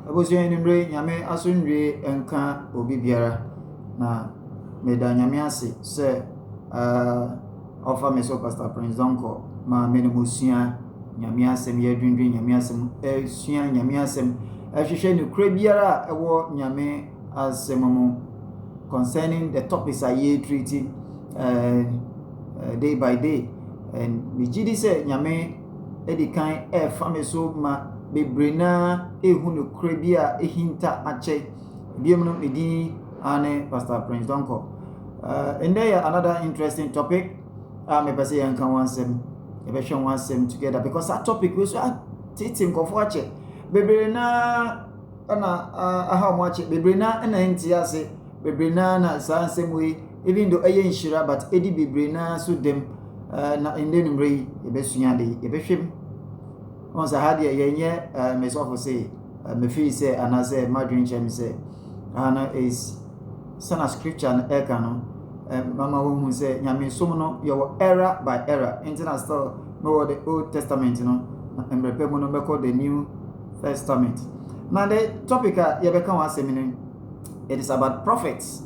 Abusua nimre nyame asundwe enka obi biara na meda nyame ase se offer me so Pastor Prince Donko ma menemusua nyame asem ye dwindwi nyame asem sua nyame asem hwehwe ne kura biara ewo nyame asem mu concerning the topics I treating day by day, and me gidi se nyame edikan me so ma bebrena ehu no kura bia ehinta ache biom no medi ane Pastor Prince Donko. And there another interesting topic. Me pese yan kan wansem e be hwe wansem together because that topic we so titin kofo ache bebrena na aha mo ache bebrena na nti ase bebrena na sansem we even though aye nshira but edi bebrena so dem na endenumre yi e be sua de e be hwem on sa hade yenye me so for say me feel say anase madwin chem say ana is sana scripture na eka no mama who say nyame som no your era by era internal still no the Old Testament no and prepare no make the New Testament. Now the topic you become one seminar, it is about prophets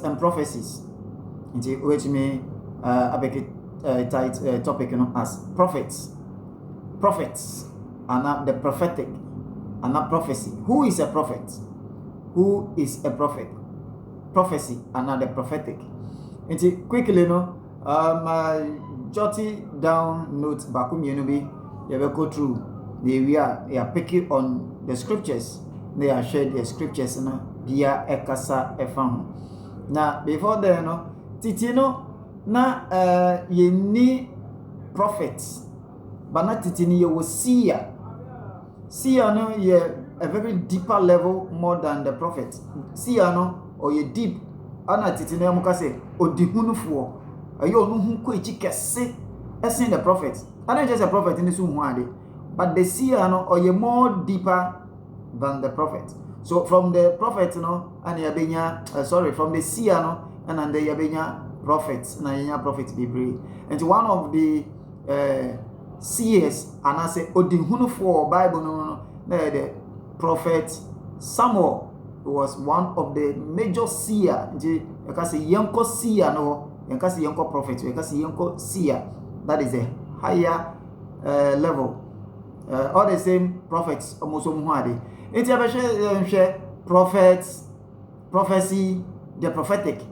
and prophecies. Into which me abeke tight topic as prophets and not the prophetic and not prophecy. Who is a prophet? Who is a prophet? Prophecy and not the prophetic. And quickly jotting down notes back you will go through the area they are picking on the scriptures. They are shared the scriptures via ekasa efam. Now before then titino na ye ni prophets but not titini you will see no ye a very deeper level more than the prophet. See no or ye deep ana titini amuka say odihunufuo ayo no hu ko echi kese esen the prophet. I don't just a prophet in this one but the seer no or ye more deeper than the prophet. So from the prophet and yabenya from the seer and the yabenya prophets na yenya prophet be. And one of the seers and I say odihunufuo Bible the prophet Samuel was one of the major seer. You can say yanko seer you can say yanko prophet, you can say yanko seer. That is a higher level. All the same prophets almost muhade. It's a prophets, prophecy, the prophetic.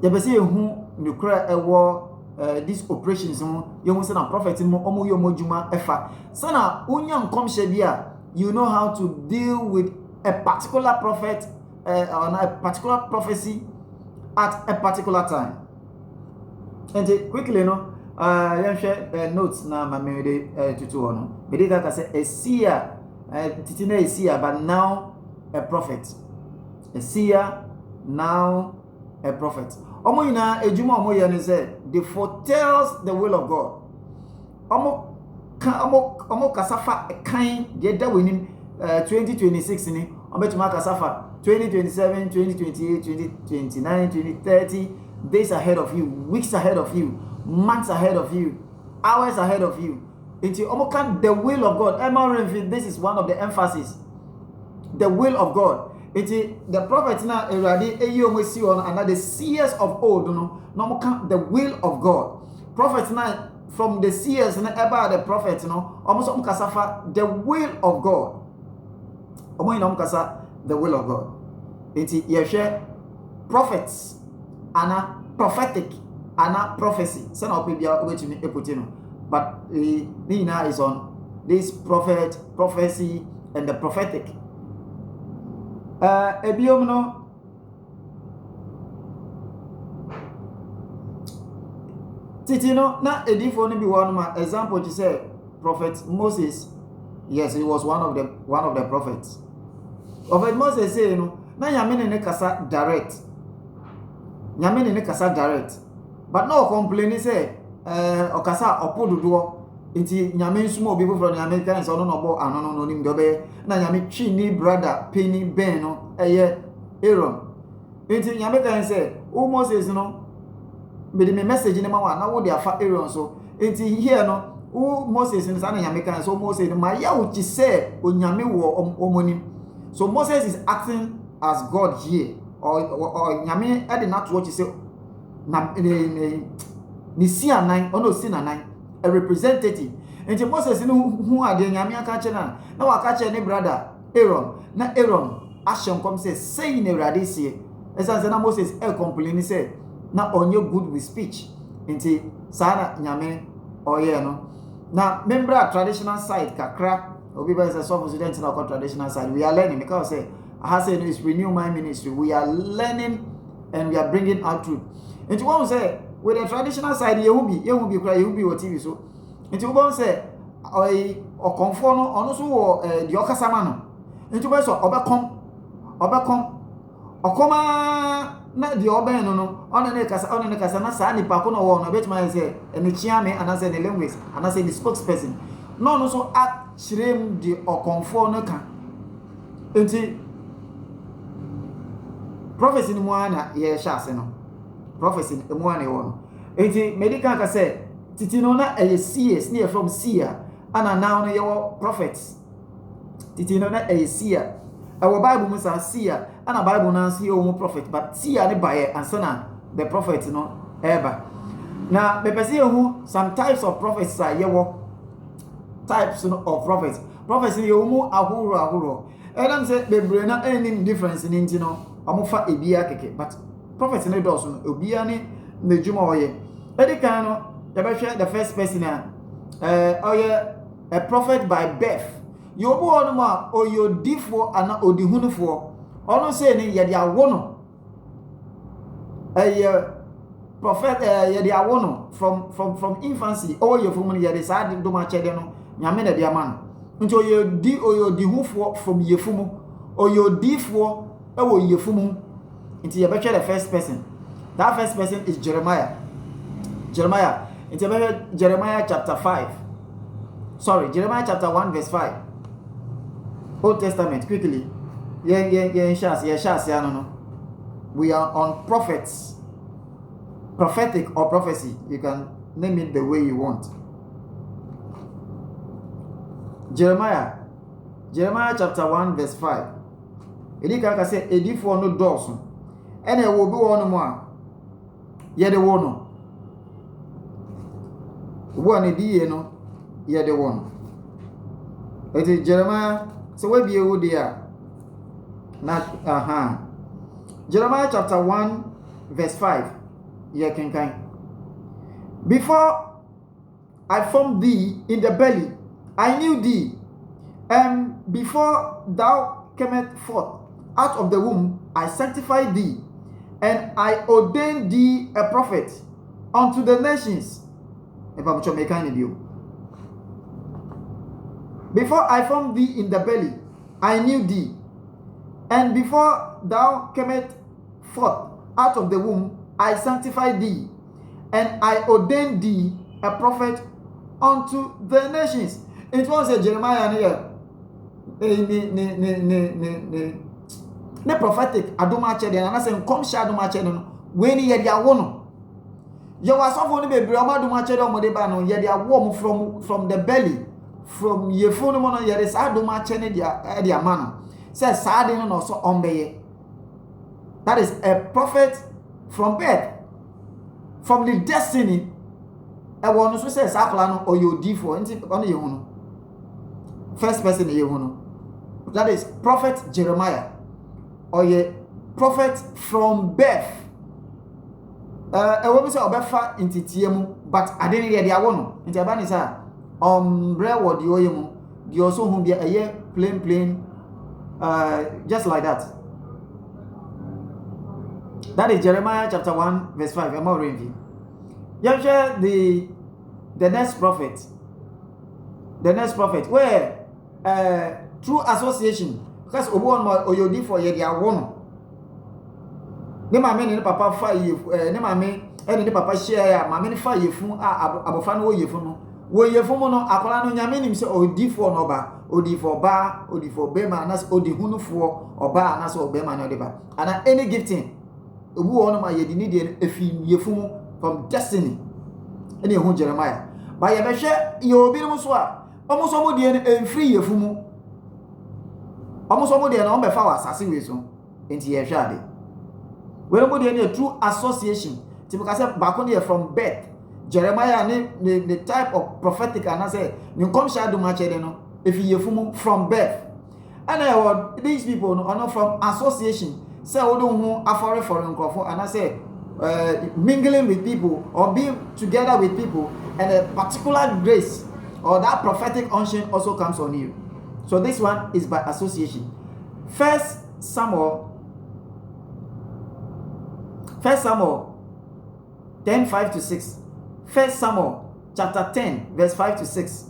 You can see who you cry a war. These operations, you must say prophets in omo yomo juma efa. Sana unyam kom shebia. You know how to deal with a particular prophet or a particular prophecy at a particular time. And quickly, share notes na mamede tutu ono. Medika ka say a seer, titina a seer, but now a prophet. A seer, now a prophet. Omo ina ejuma omo ya ne say they foretells the will of God. Omo kasafa kan de da wenim 2026 ni ombetuma kasafa 2027 2028 2029 2030 days ahead of you, weeks ahead of you, months ahead of you, hours ahead of you. Into the will of God. This is one of the emphasis. The will of God. Into the prophets now already and the seers of old the will of God. Prophets now from the seers and about the prophets almost the will of God. The will of God. Into you share prophets and prophetic and prophecy. But Nina is on this prophet, prophecy, and the prophetic. Ebiomno Titino na edifo ni bi one man example to say prophet Moses. Yes, he was one of the prophets. Prophet Moses say na nyame ne kasa direct. Nyame ne kasa direct. But no complain say okasa opododo nti nyame nsuma obi foforo nyame kan so no bo anono no nim dobe na nyame twi ni brother Penny Ben no eye Aaron nti nyame kan say o Moses no be the message ni ma wa na wo dey afa Aaron so nti here no Moses in Sana Yamika, so Moses, my Yachi said, Unyami wo omoni. So Moses is acting as God here, or Yami, I did not what you say, Nisia 9, or no Sina 9, a representative. And Moses, who are the Yamia Kachana, now I catch any brother, Aaron, not Aaron, Ashon comes saying a radisi, as Moses, El Complini said, not on your good with speech, into Sana Yame, or no. Now, remember a traditional side, Kakra, or people as a soft student in our traditional side, we are learning because I say it's renew my ministry. We are learning and we are bringing out truth. And to one say, with the traditional side, you will be what TV so. And to one say, or conform on also the Okasamano. And to one so, Obacom, or come. Na the oben no on the kasa na sa ni pa ko no wo no bet man say and the chiame and say the language and say the spokesperson no so act shirem the okonfo no ka enti prophecy ni mo ana ye sha ase no prophecy ni mo ana wo no enti medical ka say titi no na e CS ni from seer ana now no ye prophets titi no na e seer our Bible must see and a Bible now see your prophet, but see any buyer and son the prophet no ever. Now, the person who some types of prophets are your types of prophets. Prophecy you mu ahuro. And I'm saying the brain not any difference in intino. Amufa ebia keke, but prophets no does no obia ni the juma oye. Edikano, the first person a prophet by birth. You born ma or you diffo and odihunufo. Ono say ni ye dia wono. Prophet ye dia wono from infancy or you from ye decide do ma chede no nyame na dia man. Nti you di or you dihufo from yefumu or you diffo e wo yefumu. Nti ye betwe the first person. That first person is Jeremiah. Nti Jeremiah chapter 5. Sorry, Jeremiah chapter 1 verse 5. Old Testament, quickly. We are on prophets, prophetic or prophecy. You can name it the way you want. Jeremiah chapter 1 verse 5. Edika say edifo no doso. Ene wo bi wono mo a ye de wono. Wo an ediye no ye de wono. Eti Jeremiah so we be able there. Not Jeremiah chapter 1 verse 5. Yeah, can. Before I formed thee in the belly, I knew thee, and before thou camest forth out of the womb, I sanctified thee, and I ordained thee a prophet unto the nations. Before I formed thee in the belly, I knew thee. And before thou camest forth out of the womb, I sanctified thee. And I ordained thee a prophet unto the nations. It was a Jeremiah here. Ne prophetic adoma chede na say come sha adoma chede no we ni ye dia wo no ye was of oni bebre o adoma chede o mo de ba no ye dia wo from the belly. From ye phone no ye is adoma chene dia man say sade no so ombeye. That is a prophet from birth, from the destiny. E won so say sakla no oyodi for nti ono ye hu. First person ye hu. That is prophet Jeremiah, or ye prophet from birth. E wo bi say obefa intitiemu, but adeni ye dia wo no nti aba ni say bre wo di oyemu di also hu bia eye plain just like that. That is Jeremiah chapter 1 verse 5. I'm reading. You share the next prophet. The next prophet where through association, because obon mo oyodi for ye dia wono. Ne mame ne papa fa ye ne mame ne papa share ya mame ne fa ye fun abofa no ye fun no. Wo ye fun no akola no nyame nim se odi for no ba, odi for ba, odi for bema na odi hunu for oba na so bema no de ba. And any gifting obu wono ma ye di ni de efi ye fun from destiny. Any hu Jeremiah. Ba ye behwe ye obi no so a omo so mo de enfiri yefu mu omo so mo de na o befa wa asase we so enti ye hwe ade we mo de na true association ti because ba ko from birth Jeremiah the type of prophetic and I say ni come shadow ma chede no if yefu mu from birth and these people no are not from association say we don't hu afore foreign crofo and I say mingling with people or being together with people, and a particular grace or that prophetic unction also comes on you. So this one is by association. First Samuel 10:5-6. First Samuel chapter 10 verse 5-6.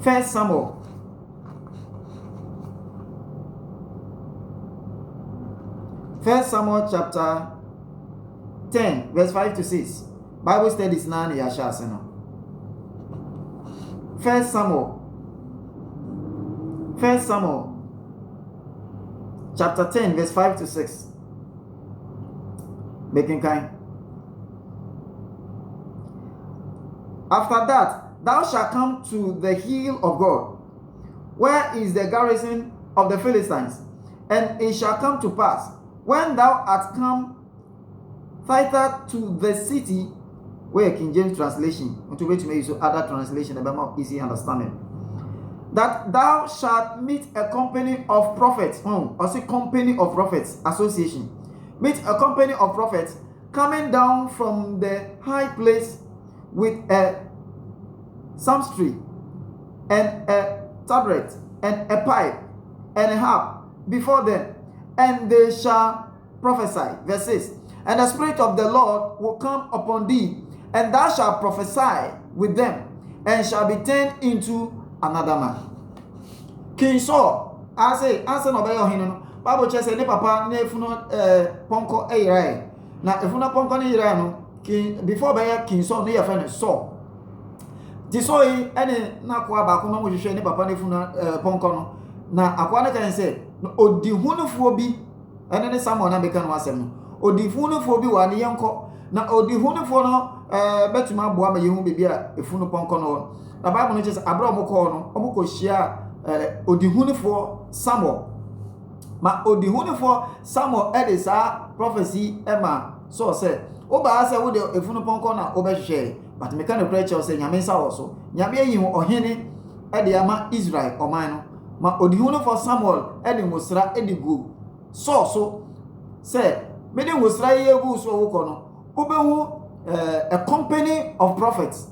First Samuel chapter 10 verse 5-6. Bible studies now ya shase no. First Samuel chapter 10 verse 5-6. Making kind. After that, thou shalt come to the hill of God, where is the garrison of the Philistines, and it shall come to pass, when thou art come thither to the city, where King James translation, to which may use other translation, about more easy understanding, that thou shalt meet a company of prophets, or say company of prophets, association, meet a company of prophets coming down from the high place with a psalmistry and a tabret and a pipe and a harp before them, and they shall prophesy. Verse 6. And the Spirit of the Lord will come upon thee, and thou shalt prophesy with them, and shall be turned into another man. King Saul, I say no be your hino. Bible chese ne papa na efuno ponko eyira. Na efuno ponko ne yira no, king before be King Saul ne yafa ne Saul. Ti so yi ene na kwa ba ko no mo hwehwe ne papa ne efuno ponko no. Na akwa ne kan say odi hunufuo bi ene ne Samuel na beka no asem no. Odi hunufuo bi wa ne yenko. Na odi hunufuo no betuma aboa ma yehu bebi a efuno ponko no. Na Bible no chese abra mo ko no, omo ko hia odi hunufuo Samuel. Ma odi hunufuo Samuel edisa prophecy ema so say oba say wo de efunu ponko na obehwe but me kan preacher say nyame nsa wo so nyame ayi ohene ede ama Israel oman no ma odi hunufuo Samuel ede ngosra ede go so say me de ngosra ye gu so wo ko no obehu a company of prophets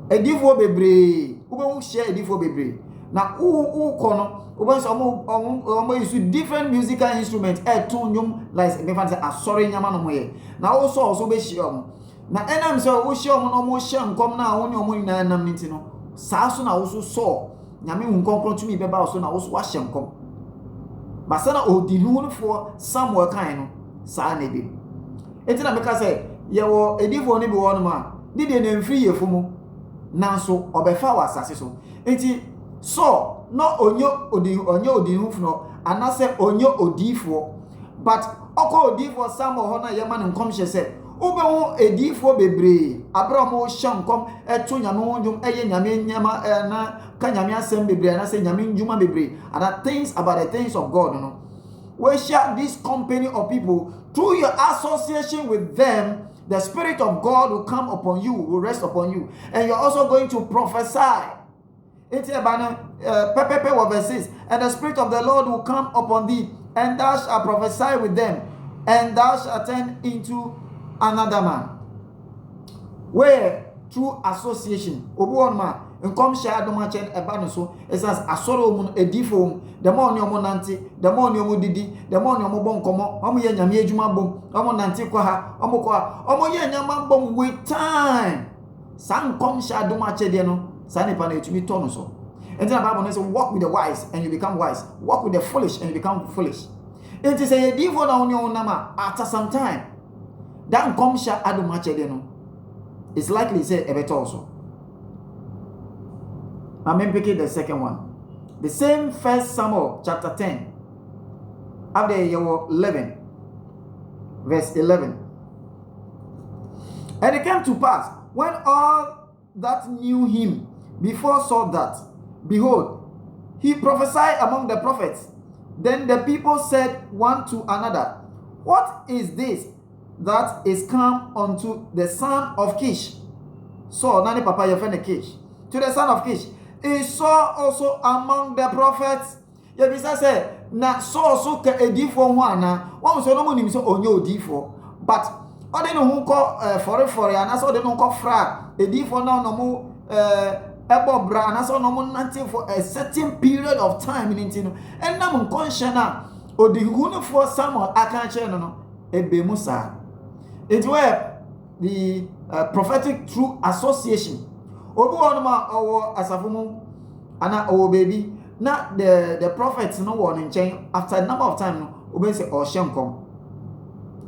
edifo bebre obehu share edifo bebre na u ko no oben so use different musical instruments to nyum like me fan say asori nyama no moye na also be share na enam say wo share no mo share nkom na wo ne omo nyina nam nti no saa so na wo so nyame hu nkonkron tumi be ba so na wo so wa share nkom ba sana odi hunfo Samuel kan no saa na bi enti na meka say ye wo edifo ne bi wo no ma di de na mfiri yefu mu nanso obefa wa asase so enti so no onyo odihufuno anase onyo odifo but oko odifo Samuel ho na yema ne nkom hye se obehu edifo bebre abramo shankom eto nyame wonjum eye nyame nyama na ka nyame asem bebre na se nyame njuma bebre and things about the things of God no we share this company of people through your association with them. The Spirit of God will come upon you, will rest upon you, and you're also going to prophesy. It's about verse 6. And the Spirit of the Lord will come upon thee, and thou shalt prophesy with them, and thou shalt turn into another man. Where through association, obuonma, nkom share do ma chen eba no so, esas asoro mu edifo the more ni omo nante, the more ni omo didi, the more ni omo bon komo, omo ye nyame adwuma bom, omo nante kwa ha, omo ye nyama bom with time. San nkom share do ma che de no. Sanipa na etumi to no so. And the Bible says walk with the wise and you become wise. Walk with the foolish and you become foolish. It is a divine on your nama after some time. That come sha adu mache no. It's likely say a better also. I'm picking the second one. The same First Samuel chapter 10. After your 11. Verse 11. And it came to pass when all that knew him before saw that, behold, he prophesied among the prophets. Then the people said one to another, what is this that is come unto the son of Kish? Saul, nani papa your friend Kish. To the son of Kish. Is Saul also among the prophets? Yebisa say, na Saul so ka edifo ho ana. One so no mo nim so onye odifo. But ode no ho ko for ana so ode no ko fra edifo na no mo ebo bra ana so no mo nante for a certain period of time in intino. And na mo konsha na odihunu for Samuel aka che no no ebe musa. It were the prophetic through association. Obi wonoma owo asafumu ana owo baby na the prophets no won nchen after a number of time no obi say o hyenkom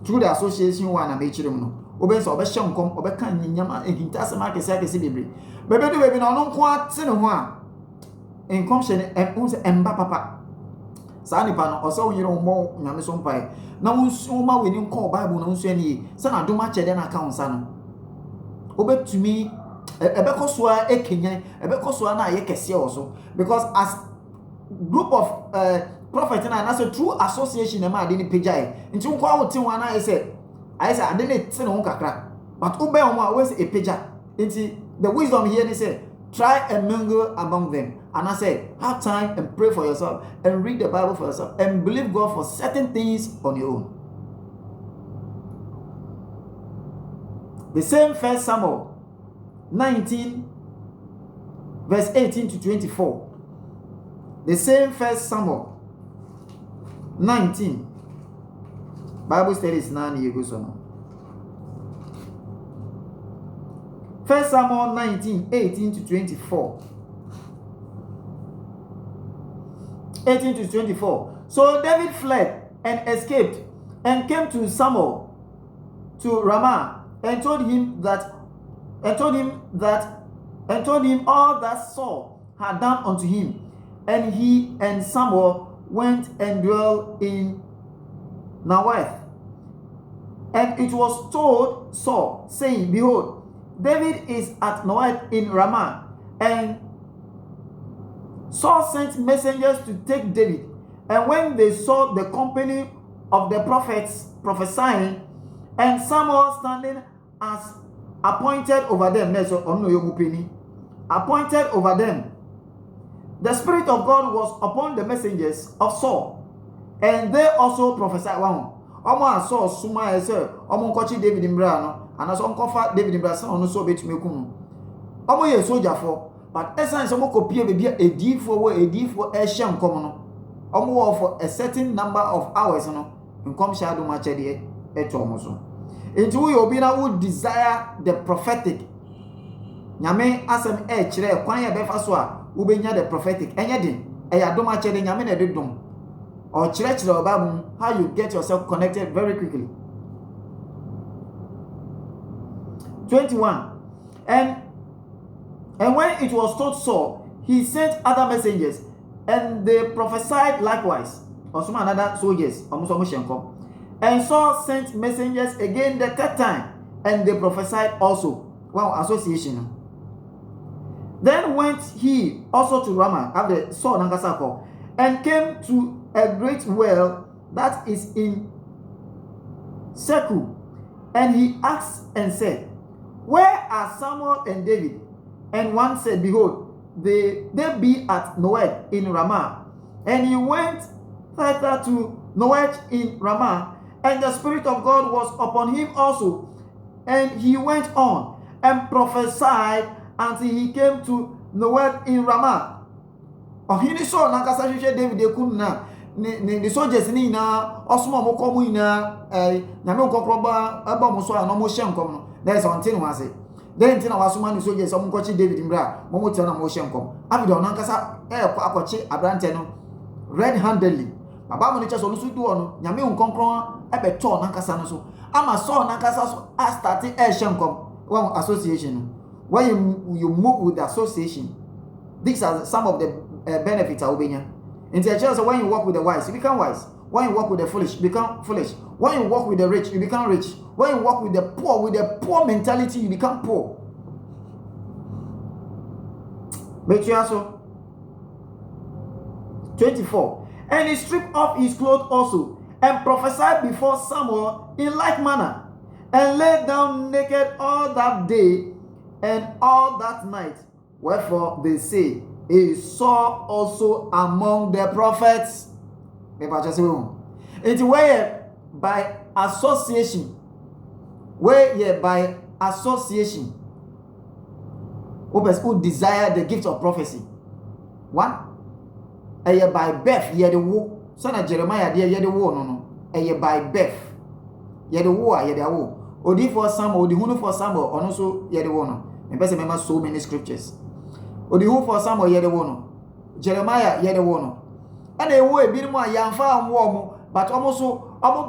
through the association one na mechirem no obi say obi hyenkom obi kan nyama ehinta asema akese bebre bebe do baby na ono nko ate ne ho a enkom hye ne say emba papa saa nipa no oso yire mo nyame so mpai na wonsu ma weni nko bible na wonsu ani se na doma chede na account sa no obetumi ebekosua ekenyan ebekosua na ye kese also because as group of prophets na so through association na ma ade ni pejai nti nko awote wan na I say ade ne te no kakra but ube omo a we say epeja nti the wisdom here ni say try and mingle among them and I say have time and pray for yourself and read the Bible for yourself and believe God for certain things on your own. The same First Samuel 19 verse 18 to 24. The same First Samuel 19 Bible study is 9 years ago. First Samuel 19 18 to 24. 18 to 24. So David fled and escaped and came to Samuel to Ramah and told him all that Saul had done unto him. And he and Samuel went and dwelt in Nawath. And it was told Saul, saying, behold, David is at Nawath in Ramah. And Saul sent messengers to take David. And when they saw the company of the prophets prophesying, and Samuel standing as appointed over them, appointed over them, the Spirit of God was upon the messengers of Saul, and they also prophesied. Omo Saul suma ese omo nkochi David mbra no anaso nkofa David mbra san ono so betumi kum omo ye soldier for but essence omo kopie be bia edifo ehye nkom no omo wo for a certain number of hours no nkom shadow ma chede eto omo so enti wo obi na wo desire the prophetic nyame asem kire kwan ye befa so a wo benya the prophetic enye din eya dom a chede nyame na dedom or church how you get yourself connected very quickly. 21. And when it was told Saul, he sent other messengers, and they prophesied likewise. Or some another soldiers. And Saul sent messengers again the third time, and they prophesied also. Wow, association. Then went he also to Ramah, after Saul Nangasako, and came to a great well that is in Seku. And he asked and said, where are Samuel and David? And one said, behold, they be at Noach in Ramah. And he went thither to Noach in Ramah, and the Spirit of God was upon him also. And he went on and prophesied until he came to Noach in Ramah. Oh, he saw Nakasa David de Kuna. The soldiers ni na osmo mo komu ina nyame kokroba aba mo so a no mo hye nkom no there is until one say then tin na wasoma ni soldiers mo kochi David mbra mo mo tia na mo hye nkom abido no nkasa akochi abrante no red handedly baba mo ni cheso no su du ono nyame nkonkron ebe to na nkasa no so ama so na nkasa so a starting hye nkom one association when you move with the association, these are some of the benefits of obenya. In the church, when you walk with the wise, you become wise. When you walk with the foolish, you become foolish. When you walk with the rich, you become rich. When you walk with the poor mentality, you become poor. Metuaso 24. And he stripped off his clothes also, and prophesied before Samuel in like manner, and lay down naked all that day and all that night. Wherefore they say, he saw also among the prophets. It's where by association, who desire the gift of prophecy. One, by birth, ye the wo. Son of Jeremiah, ye the wo no. By birth, ye the wo, ye the wo. Odi for Samuel, odi hunu for Samuel, or also ye the wo no. And person remember so many scriptures. Odi hunu for Samuel, ye the wo no. Jeremiah, ye the wo no. And they wo ebi mo yamfa amwo mo, but almost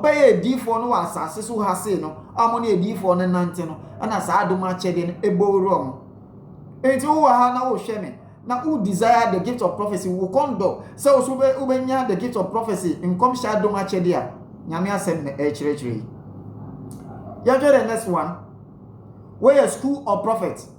be di for no asase so ha say no. Amo ne di for no nante no. Ana sa adoma chede no ebo rom. Enti wo ha na wo hwe me. Now, who desire the gift of prophecy will come do. So, ubenya the gift of prophecy in come shadow match there. Nyame asem na echirechiri. You get the next one. Where a school of prophets.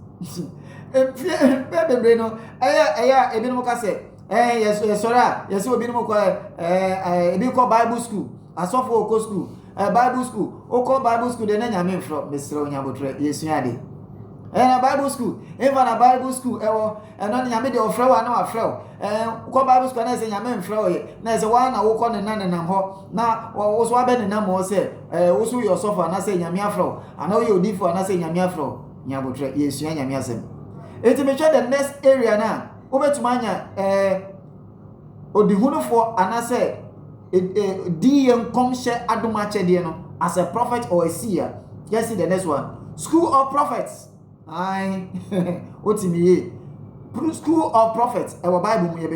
Baby no. Ebi no ka say. Yes obi no ko ebi ko Bible school. Asofo oko school. Bible school. Oko Bible school de na nyame mfro. Mesro nyabotre yesuade. And a Bible school, even a Bible school, and only a middle of flower, no a flow. Call Bible school, and I say, Yaman flow. There's a one I walk on the nan and ho. Now, was one bed and number say, also your sofa, and I say Yamia flow. I know you did for, and I say Yamia flow. Yabutre, yes, Yamiasem. It's me the next area now. Over to Mania, or the Hunu for, and I say, DM come share Adumache as a prophet or a seer. Yes, see the next one. School of prophets. Aye, what's in the school of prophets? Our Bible, we have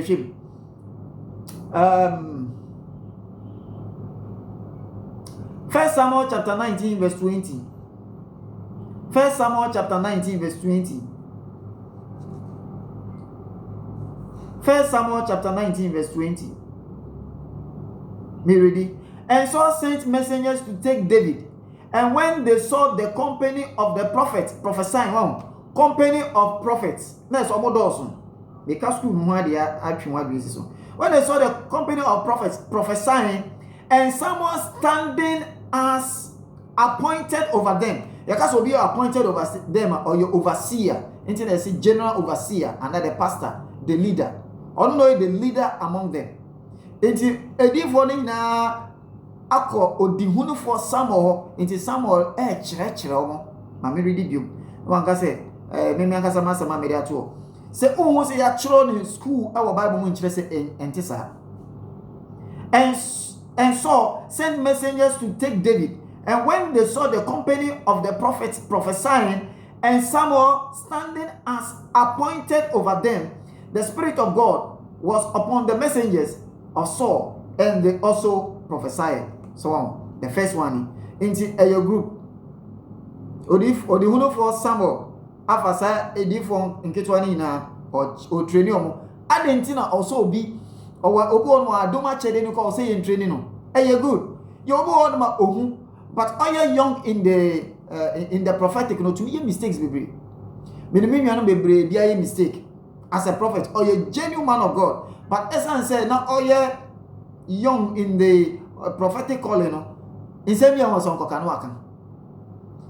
1 Samuel chapter 19, verse 20. 1 Samuel chapter 19, verse 20. 1 Samuel chapter 19, verse 20. Me ready? And Saul sent messengers to take David. And when they saw the company of the prophets prophesying, company of prophets, that's almost awesome. Because when they saw the company of prophets prophesying, and someone standing as appointed over them, you can be appointed over them or your overseer, until they say general overseer, and the pastor, the leader, or no, the leader among them. Until a different na. Ako odihunu for Samuel into Samuel chere omo ma me read biom wan ka say me me akasa masama me dia to say ohun say ya chiro ni school our Bible mu nchire say entisa and so sent messengers to take David, and when they saw the company of the prophets prophesying and Samuel standing as appointed over them, the Spirit of God was upon the messengers of Saul, and they also prophesied. So on the first one into a group odihuno for Samuel afasa edifon nketwani na o training omo adentina also be obi on adoma chede ni ko say in training no good you obi on ma ohun but are you young in the prophetic no to mistakes bebre me no bebre bia mistake as a prophet or you genuine man of God, but essence say now you young in the prophetic calling no in same year was on kokano aka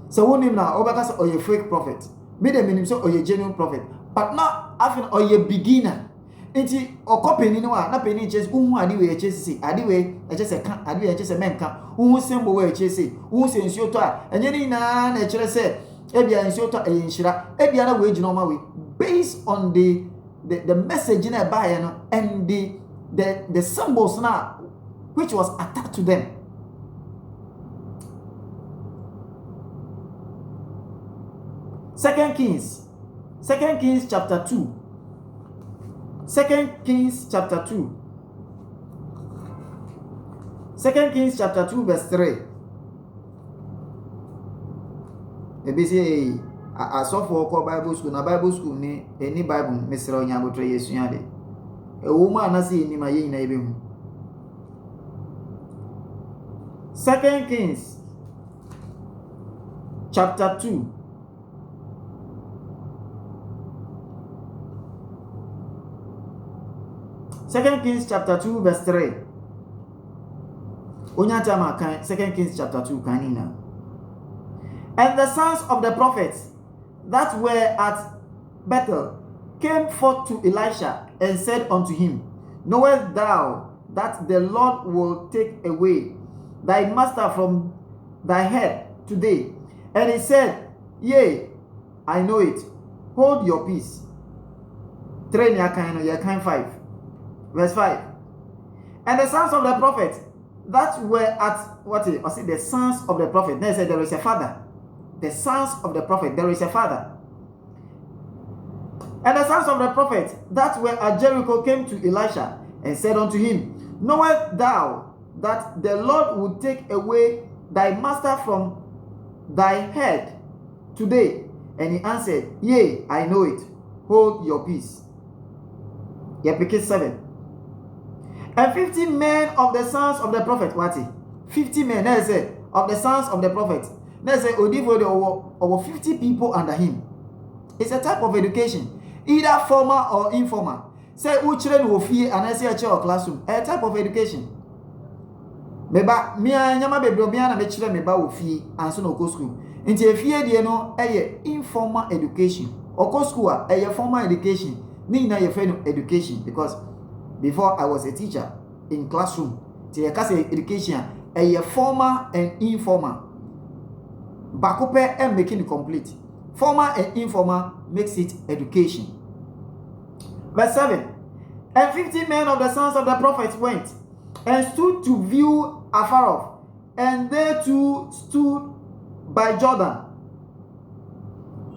so won him now obaka say oye fake prophet me dem menim say oye genuine prophet but not afin oye beginner enti okopeni no na peni chese unhu ade we chese ade we chese ka ade we chese menka unhu sembo we chese unhu sensuo to a enye ni na kire say ebia nsuo to enhira ebia na we gina oma we based on the message in a buy no and the symbols now which was attached to them. Second Kings chapter 2. 2 Kings chapter 2. 2 Kings chapter 2 verse 3. Maybe say I saw for Bible school. Na Bible school ni any Bible mesra onya botre yesu yade. E wo ma na se ni ma ye nyina ebe hu. 2 Kings chapter 2 2 Kings chapter 2 verse 3. Onyatama kan 2 Kings chapter 2 kanina. And the sons of the prophets that were at Bethel came forth to Elisha and said unto him, Knowest thou that the Lord will take away thy master from thy head today? And he said, Yea, I know it. Hold your peace. 5. Verse 5. And the sons of the prophet that were at the sons of the prophet. They said there is a father. The sons of the prophet, there is a father. And the sons of the prophet that were at Jericho came to Elisha and said unto him, Knowest thou that the Lord would take away thy master from thy head today? And he answered, Yea, I know it. Hold your peace. 7. And 50 men of the sons of the prophet, 50 men, of the sons of the prophet. Over 50 people under him. It's a type of education, either formal or informal. Say, children will fear and I say a child classroom. A type of education. Meba, me and Yama Bebiana, me children, meba will fear and so no go school. Into a fear, a informal education. Or go school, a formal education. Nina your friend education, because before I was a teacher in classroom, the education, a formal and informal. Bakupe and making it complete. Formal and informal makes it education. Verse 7. And 50 men of the sons of the prophets went and stood to view afar off, and they too stood by Jordan.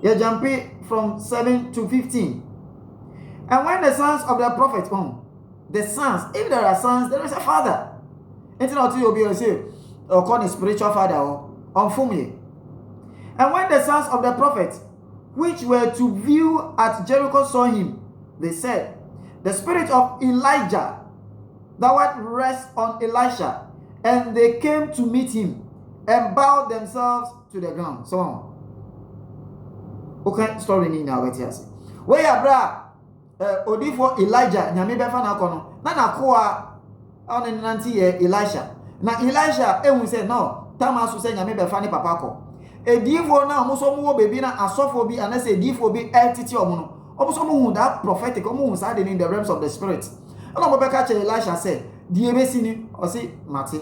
You jump from 7 to 15. And when the sons of the prophets the sons, if there are sons, there is a father. It's not you be say or call a spiritual father or family. And when the sons of the prophets, which were to view at Jericho, saw him, they said, The spirit of Elijah thou art rest on Elisha. And they came to meet him and bowed themselves to the ground. So on. Okay, story ni na wetiasi. We abra odifo Elijah nyame befa na kono. Na nakoa on nanti Elisha. Na Elisha ehun say no, tamaso say nyame befa ni papa ko. Edifo na omuso mu wo bebi na asofo bi anase edifo bi entity omo no. Omuso mu hu that prophetic omo hu say in the realms of the spirit. Ona mo beka che Elisha say, "Die besini o say mate."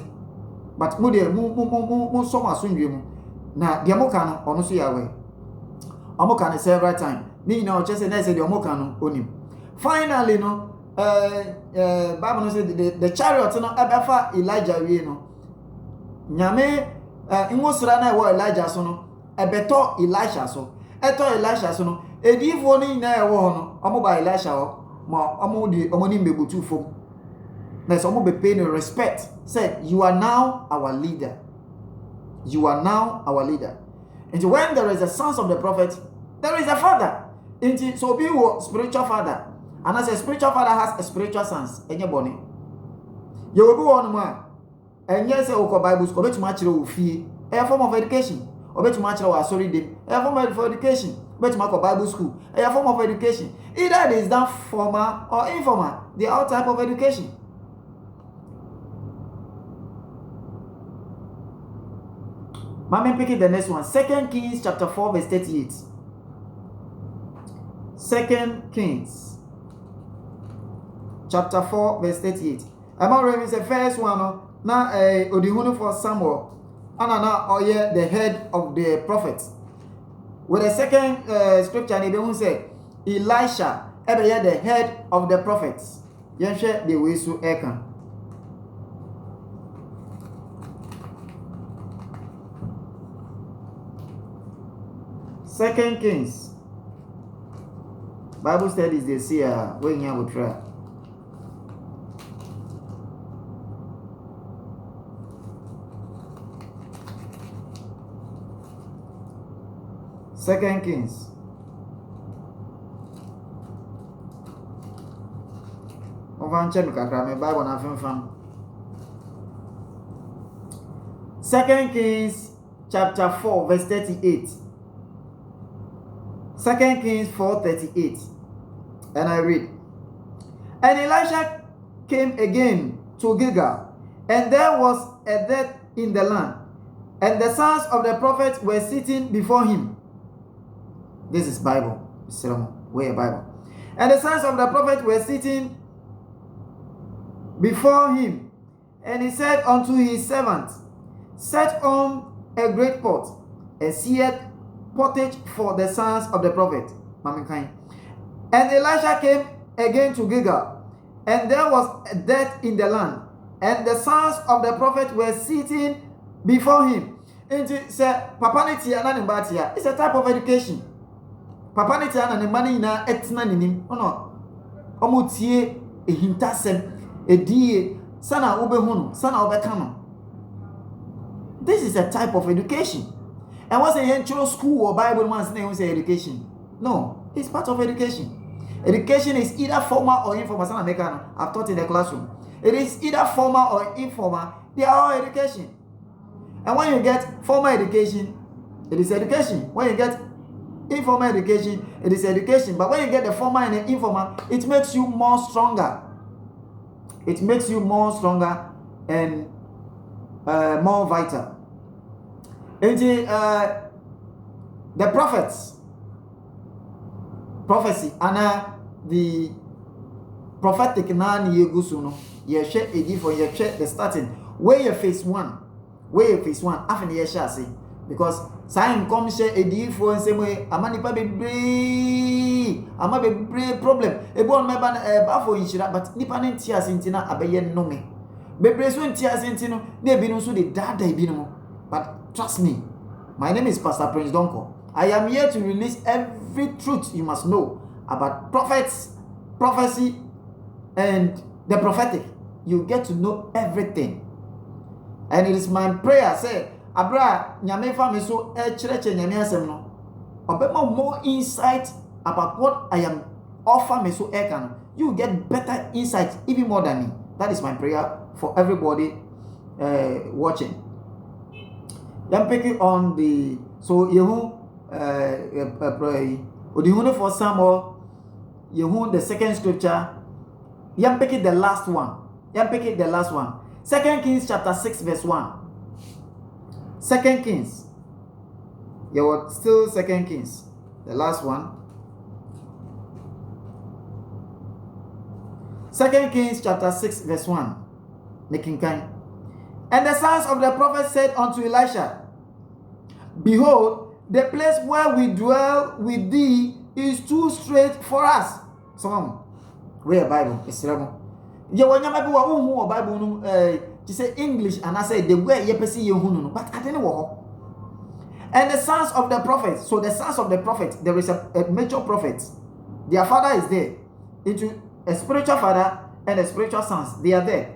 But mu de mu so masundwe mu. Na de mo kan no ono so yawe. Omo kan several time. Ni na o chese na say de omo kan no onim. Finally no Bible no say the chariot no ebefa Elijah wie no. Nyame inwosra na ewo Elijah so no ebeto Elisha so. Eto Elisha so no edifo ni na ewo no omo ba Elisha ho ma omo ni mbebutu fom. Na so omo be pay no respect. Say you are now our leader. You are now our leader. And when there is a sons of the prophet, there is a father. And so be spiritual father. And as a spiritual father has a spiritual sons. Enye boni. You will be one man. And yes, oko Bible school, bet much will fee. A form of education. Or bet much or sorry day. A form of education. Bet much Bible school. A form of education. Either it is done formal or informal. The all type of education. Mama picking the next one. 2 Kings chapter 4 verse 38. 2 Kings chapter 4 verse 38. I'm already the first one. Now odihunu for Samuel. Anana oye the head of the prophets. With the second scripture, they say Elisha ebe the head of the prophets. Yenshe the way so ekan. Second Kings. Bible studies they see when you will try. Second Kings. Second Kings chapter 4 verse 38. 2 Kings 4:38. And I read. And Elisha came again to Gilgal, and there was a death in the land, and the sons of the prophet were sitting before him. This is Bible. Where Bible? And the sons of the prophet were sitting before him, and he said unto his servants, set on a great pot, and seared pottage for the sons of the prophet. And Elisha came again to Gilgal, and there was a death in the land, and the sons of the prophet were sitting before him. And he said, Papa Nitia, it's a type of education. Papa Nitia and the money na etna ninim. Oh no. Omutie a hintasem, a die, sana ubehunu, sana ubekano. This is a type of education. And what's a school or Bible man's name say education? No, it's part of education. Education is either formal or informal. I've taught in the classroom. It is either formal or informal. They are all education. And when you get formal education, it is education. When you get informal education, it is education. But when you get the formal and the informal, it makes you more stronger. It makes you more stronger and more vital. And the prophets, prophecy, and the prophetic nan yegusuno, ye share a for ye share the starting. Where you face one, after ye shall say, because sign come share a D for and same way, a manipa be problem. A born member bafo inshira, but nipanin tias intina abayen no me. Bebrezun tias intino, ne binusu de dada ibino. But trust me, my name is Pastor Prince Donko. I am here to release every truth you must know about prophets, prophecy, and the prophetic. You get to know everything. And it is my prayer, say, Abra, nyame fa so church nyame asem no. Obema more insight about what I am offer me so can. You get better insight even more than me. That is my prayer for everybody watching. I'm picking on the so pray. For Samuel, the second scripture. I'm picking the last one. 2 Kings chapter 6 verse 1. 2 Kings. You're still 2 Kings. The last one. 2 Kings chapter 6 verse 1. Making kind. And the sons of the prophet said unto Elisha, behold, the place where we dwell with thee is too straight for us. Someone, where Bible is you want to be Bible to say English and I say the way you perceive you but I don't know. And the sons of the prophet, so the sons of the prophet, there is a major prophet. Their father is there, into a spiritual father and a spiritual sons. They are there.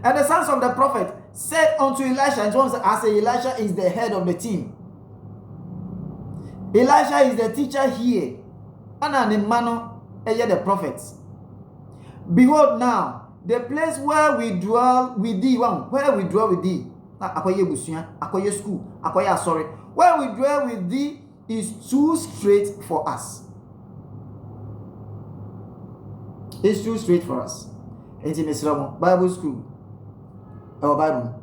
And the sons of the prophet said unto Elisha, and John said, I say Elisha is the head of the team. Elisha is the teacher here. And the man the prophets. Behold now, the place where we dwell with thee, where we dwell with thee, akoye school, where we dwell with thee is too straight for us. It's too straight for us. Bible school. Our Bible.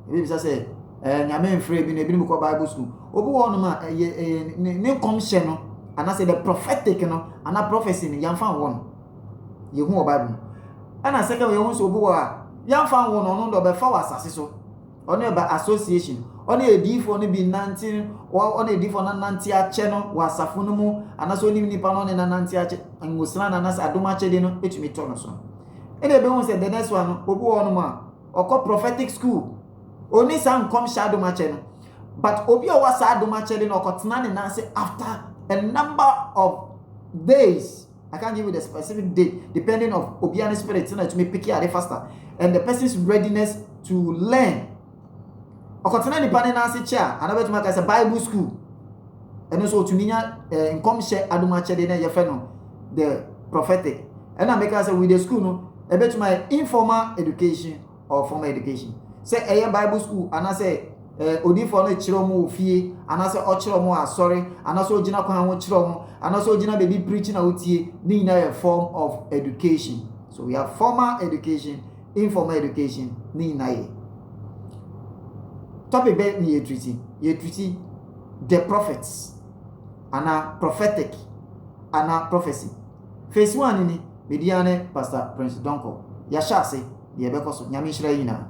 If you say, nyame mfre bi na ebi ko Bible school. Obi won ma ne commission no, and I say the prophetic no, and a prophecy no yamfa won. You hu Bible. And I second we hu so obi wa yamfa won no do be fa wasase so. Ono ba association. Ono edifo no bi 19 or ono edifo na nanti ache no wasafo no mu, and so ni nipa no na nanti ache. Ngusra na na adoma ache de no etumi to no so. And ebe hu say the next one obi won ma or prophetic school. Only some come shadow matching. But Obi was shadow matching or cotton after a number of days. I can't give you the specific date, depending on Obiani's spirit to me pick it faster. And the person's readiness to learn. Or cotton Nancy chair, and I bet to make a Bible school. And also to me in come share Adumachedina the prophetic. And I make us with the school no, I bet to my informal education. Or formal education. Say a Bible school, and I say Odi for no chiromo fee, and I say Ochiromo sorry, and also Jina Kwan chiromo, and also Jina baby preaching out here, being a form of education. So we have formal education, informal education, ni na ye. Topic be ni ye treaty the prophets, ana prophetic, ana prophecy. Phase 1 ni mediane Pastor Prince Donko. Ya shase, ye be koso nyame hira yina.